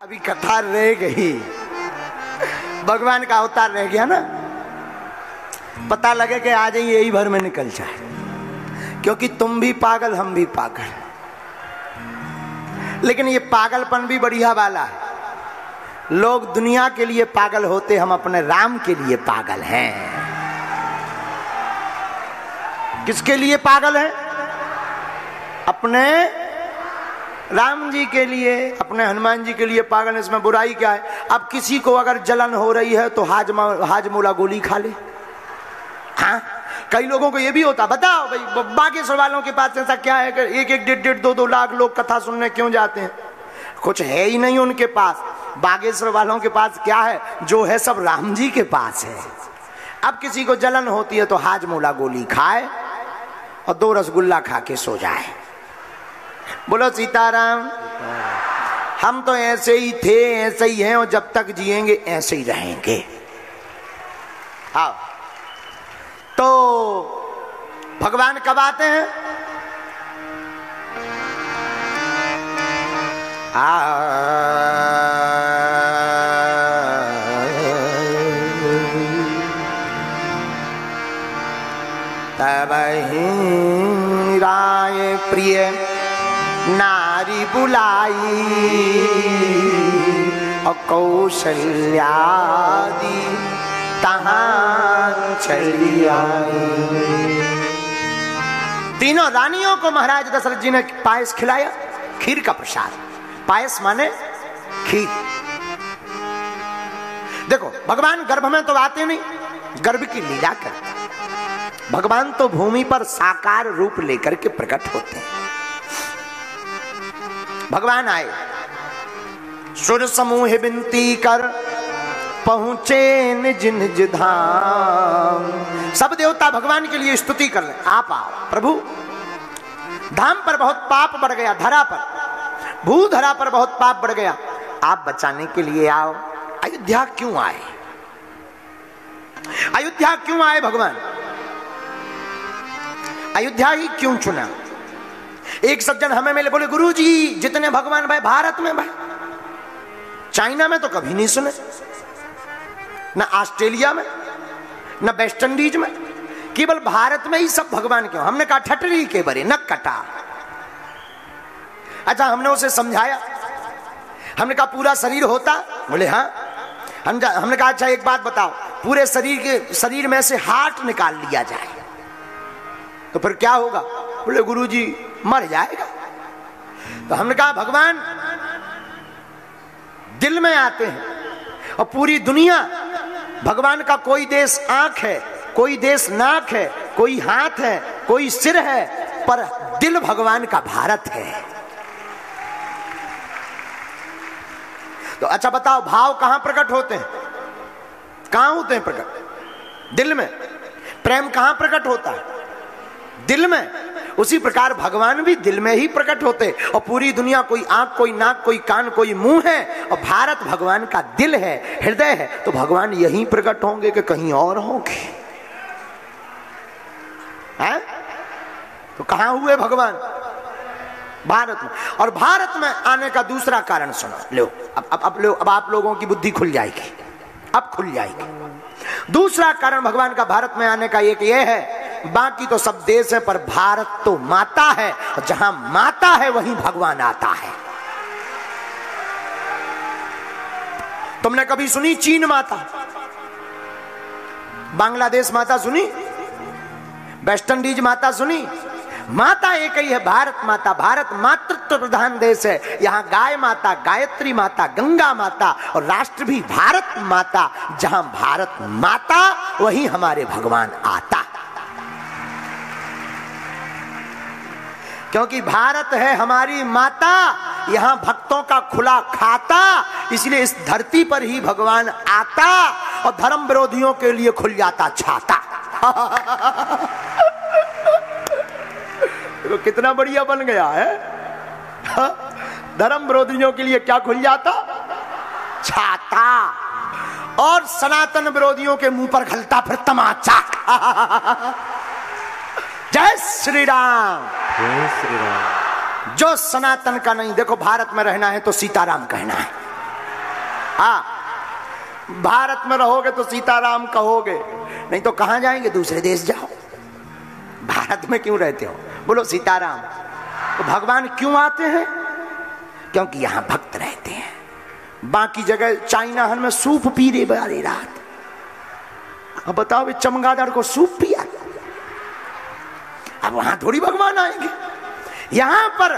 अभी कथा रह गई, भगवान का अवतार रह गया ना। पता लगे कि आ जाइए यही भर में निकल जाए, क्योंकि तुम भी पागल हम भी पागल। लेकिन ये पागलपन भी बढ़िया वाला है। लोग दुनिया के लिए पागल होते, हम अपने राम के लिए पागल हैं। किसके लिए पागल हैं? अपने राम जी के लिए, अपने हनुमान जी के लिए पागल। इसमें बुराई क्या है? अब किसी को अगर जलन हो रही है तो हाजमोला गोली खा ले। हाँ, कई लोगों को ये भी होता। बताओ भाई, बागेश्वर वालों के पास ऐसा क्या है कि एक एक डेढ़ दो दो लाख लोग कथा सुनने क्यों जाते हैं? कुछ है ही नहीं उनके पास। बागेश्वर वालों के पास क्या है? जो है सब राम जी के पास है। अब किसी को जलन होती है तो हाजमोला गोली खाए और 2 रसगुल्ला खा के सो जाए। बोलो सीताराम। हम तो ऐसे ही थे, ऐसे ही हैं, और जब तक जिएंगे ऐसे ही रहेंगे। आओ, तो भगवान कब आते हैं? तब ही राय प्रिय नारी बुलाई और कौशल्यादि तहां चली आई। तीनों रानियों को महाराज दशरथ जी ने पायस खिलाया, खीर का प्रसाद। पायस माने खीर। देखो, भगवान गर्भ में तो आते नहीं, गर्भ की लीला करते। भगवान तो भूमि पर साकार रूप लेकर के प्रकट होते हैं। भगवान आए, सुर समूह विनती कर पहुंचे निज निज धाम। सब देवता भगवान के लिए स्तुति कर ले, आप आओ प्रभु। धाम पर बहुत पाप बढ़ गया, धरा पर, भूधरा पर बहुत पाप बढ़ गया, आप बचाने के लिए आओ। अयोध्या क्यों आए? अयोध्या क्यों आए भगवान? अयोध्या ही क्यों चुना? एक सज्जन हमें मिले, बोले गुरुजी जितने भगवान भाई भारत में भाई, चाइना में तो कभी नहीं सुने, ना ऑस्ट्रेलिया में, ना वेस्ट इंडीज में, केवल भारत में ही सब भगवान क्यों? हमने कहा ठटरी के बरे न कटा। अच्छा, हमने उसे समझाया, हमने कहा पूरा शरीर होता? बोले हाँ। हमने कहा अच्छा एक बात बताओ, पूरे शरीर में से हार्ट निकाल लिया जाए तो फिर क्या होगा? बोले गुरुजी मर जाएगा। तो हमने कहा भगवान दिल में आते हैं, और पूरी दुनिया, भगवान का कोई देश आंख है, कोई देश नाक है, कोई हाथ है, कोई सिर है, पर दिल भगवान का भारत है। तो अच्छा बताओ, भाव कहां प्रकट होते हैं? कहां होते हैं प्रकट? दिल में। प्रेम कहां प्रकट होता है? दिल में। उसी प्रकार भगवान भी दिल में ही प्रकट होते। और पूरी दुनिया, कोई आंख, कोई नाक, कोई कान, कोई मुंह है, और भारत भगवान का दिल है, हृदय है, तो भगवान यहीं प्रकट होंगे कि कहीं और होंगे? हैं? तो कहां हुए भगवान? भारत में। और भारत में आने का दूसरा कारण सुनो, लो अब आप लोगों की बुद्धि खुल जाएगी, अब खुल जाएगी। दूसरा कारण भगवान का भारत में आने का एक ये है, बाकी तो सब देश है पर भारत तो माता है, और जहां माता है वहीं भगवान आता है। तुमने कभी सुनी चीन माता, बांग्लादेश माता सुनी, वेस्ट इंडीज माता सुनी? माता एक ही है, भारत माता। भारत मातृत्व प्रधान देश है। यहाँ गाय माता, गायत्री माता, गंगा माता, और राष्ट्र भी भारत माता। जहां भारत माता वहीं हमारे भगवान आता। क्योंकि भारत है हमारी माता, यहाँ भक्तों का खुला खाता, इसलिए इस धरती पर ही भगवान आता और धर्म विरोधियों के लिए खुल जाता छाता। तो कितना बढ़िया बन गया है। धर्म विरोधियों के लिए क्या खुल जाता? छाता। और सनातन विरोधियों के मुंह पर खलता फिर तमाचा। जय श्री राम। जय श्री राम। जो सनातन का नहीं, देखो भारत में रहना है तो सीताराम कहना है, हाँ, भारत में रहोगे तो सीताराम कहोगे, नहीं तो कहां जाएंगे? दूसरे देश जाओ, भारत में क्यों रहते हो? बोलो सीताराम। तो भगवान क्यों आते हैं? क्योंकि यहां भक्त रहते हैं। बाकी जगह चाइना हर में सूप पी रहे बारी रात। अब बताओ, चमगादड़ को सूप पिया, अब वहां थोड़ी भगवान आएंगे। यहां पर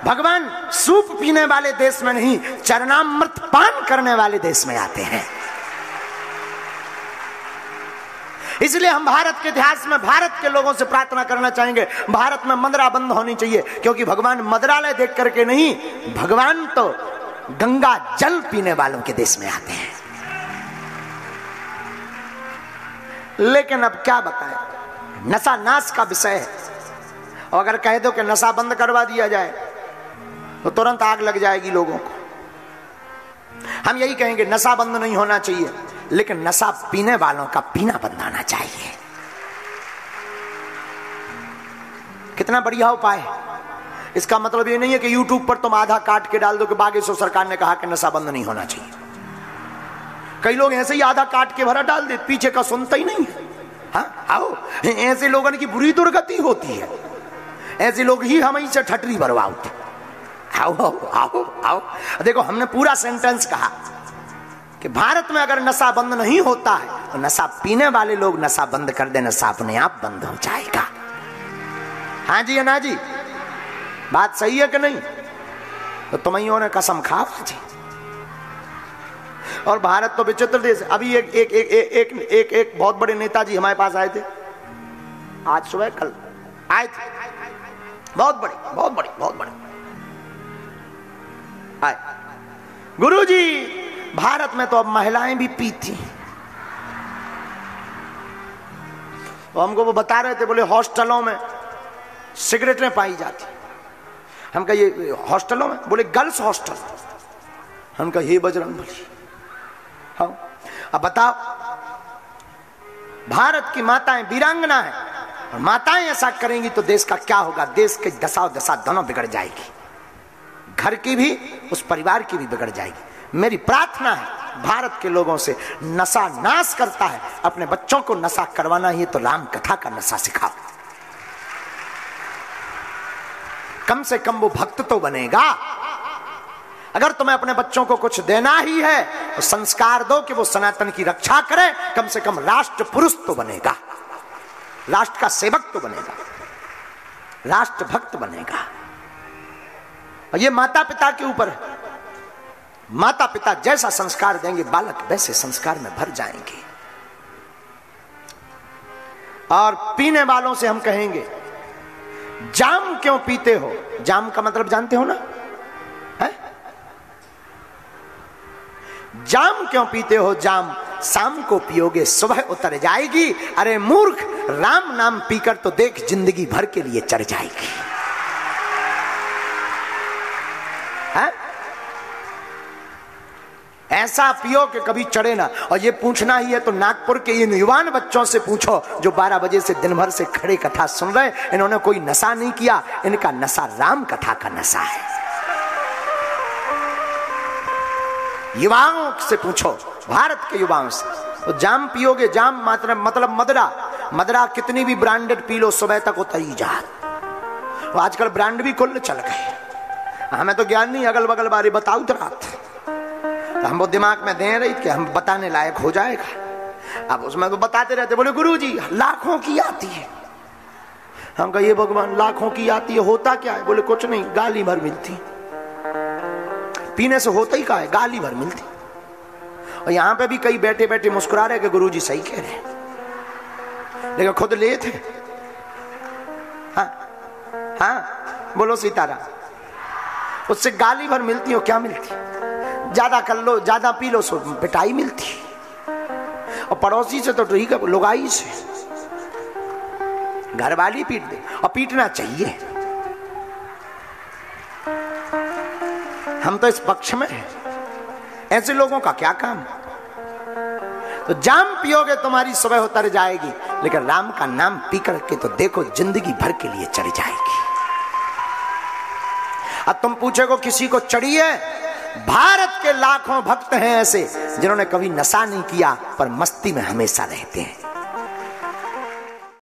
भगवान सूप पीने वाले देश में नहीं, चरणामृत पान करने वाले देश में आते हैं। इसलिए हम भारत के इतिहास में भारत के लोगों से प्रार्थना करना चाहेंगे, भारत में मदिरा बंद होनी चाहिए, क्योंकि भगवान मदिरालय देख करके नहीं, भगवान तो गंगा जल पीने वालों के देश में आते हैं। लेकिन अब क्या बताएं, नशा नाश का विषय है, और अगर कह दो कि नशा बंद करवा दिया जाए तो तुरंत आग लग जाएगी लोगों को। हम यही कहेंगे, नशा बंद नहीं होना चाहिए, लेकिन नशा पीने वालों का पीना बंद होना चाहिए। कितना बढ़िया उपाय है। इसका मतलब ये नहीं है कि YouTube पर तुम आधा काट के डाल दो कि बागेश्वर सरकार ने कहा कि नशा बंद नहीं होना चाहिए। कई लोग ऐसे ही आधा काट के भरा डाल दे, पीछे का सुनता ही नहीं है। हाँ, आओ, ऐसे लोगों की बुरी दुर्गति होती है, ऐसे लोग ही हमें से ठटरी भरवाते। आओ आओ आओ आओ। देखो, हमने पूरा सेंटेंस कहा कि भारत में अगर नशा बंद नहीं होता है तो नशा पीने वाले लोग नशा बंद कर दे, नशा अपने आप बंद हो जाएगा। हाँ जी, ना जी, बात सही है कि नहीं? तो तुम्हें ने कसम खा जी। और भारत तो विचित्र देश। अभी एक एक एक एक एक, एक, एक बहुत बड़े नेताजी हमारे पास आए थे, आज सुबह कल आए थे, बहुत बड़े आए। गुरुजी, भारत में तो अब महिलाएं भी पीती। तो हमको वो बता रहे थे, बोले हॉस्टलों में सिगरेटें पाई जाती। हम कहा ये हॉस्टलों में? बोले गर्ल्स हॉस्टल। हम कहा ये बजरंगबली। हाँ, अब बताओ, भारत की माताएं वीरांगना है, और माताएं ऐसा करेंगी तो देश का क्या होगा? देश के दशा दोनों बिगड़ जाएगी, घर की भी, उस परिवार की भी बिगड़ जाएगी। मेरी प्रार्थना है भारत के लोगों से, नशा नाश करता है, अपने बच्चों को नशा करवाना ही तो राम कथा का नशा सिखाओ। कम से कम वो भक्त तो बनेगा। अगर तुम्हें अपने बच्चों को कुछ देना ही है तो संस्कार दो कि वो सनातन की रक्षा करे, कम से कम राष्ट्र पुरुष तो बनेगा, राष्ट्र का सेवक तो बनेगा, राष्ट्र भक्त बनेगा। और ये माता पिता के ऊपर है। माता पिता जैसा संस्कार देंगे, बालक वैसे संस्कार में भर जाएंगे। और पीने वालों से हम कहेंगे, जाम क्यों पीते हो? जाम का मतलब जानते हो ना? है? जाम क्यों पीते हो? जाम शाम को पियोगे सुबह उतर जाएगी। अरे मूर्ख, राम नाम पीकर तो देख जिंदगी भर के लिए चढ़ जाएगी। है? ऐसा पियो कि कभी चढ़े ना। और ये पूछना ही है तो नागपुर के इन युवान बच्चों से पूछो जो 12 बजे से दिन भर से खड़े कथा सुन रहे, इन्होंने कोई नशा नहीं किया, इनका नशा राम कथा का नशा है। युवाओं से पूछो, भारत के युवाओं से। तो जाम पियोगे, जाम मतलब मदरा। मदरा कितनी भी ब्रांडेड पी लो, सुबह तक उतरी जात। आजकल ब्रांड भी खुल चल गए। हमें तो ज्ञान नहीं, अगल बगल बारे बताओ तो रात, तो हम वो दिमाग में दे रही कि हम बताने लायक हो जाएगा। अब उसमें तो बताते रहते, बोले गुरुजी लाखों की आती है। हम कहा ये भगवान लाखों की आती है, होता क्या है? बोले कुछ नहीं, गाली भर मिलती। पीने से होता ही क्या है? गाली भर मिलती। और यहाँ पे भी कई बैठे बैठे मुस्कुरा रहे कि गुरुजी सही कह रहे हैं, लेकिन खुद ले थे। हाँ हाँ, बोलो सीताराम। उससे गाली भर मिलती हो, क्या मिलती? ज्यादा कर लो, ज्यादा पी लो, सो पिटाई मिलती। और पड़ोसी से तो ठीक है, लुगाई से, घरवाली पीट दे, और पीटना चाहिए। हम तो इस पक्ष में हैं। ऐसे लोगों का क्या काम? तो जाम पियोगे तुम्हारी सुबह उतर जाएगी, लेकिन राम का नाम पी करके तो देखो जिंदगी भर के लिए चढ़ जाएगी। अब तुम पूछोगे किसी को चढ़ी है भारत के लाखों भक्त हैं ऐसे जिन्होंने कभी नशा नहीं किया पर मस्ती में हमेशा रहते हैं।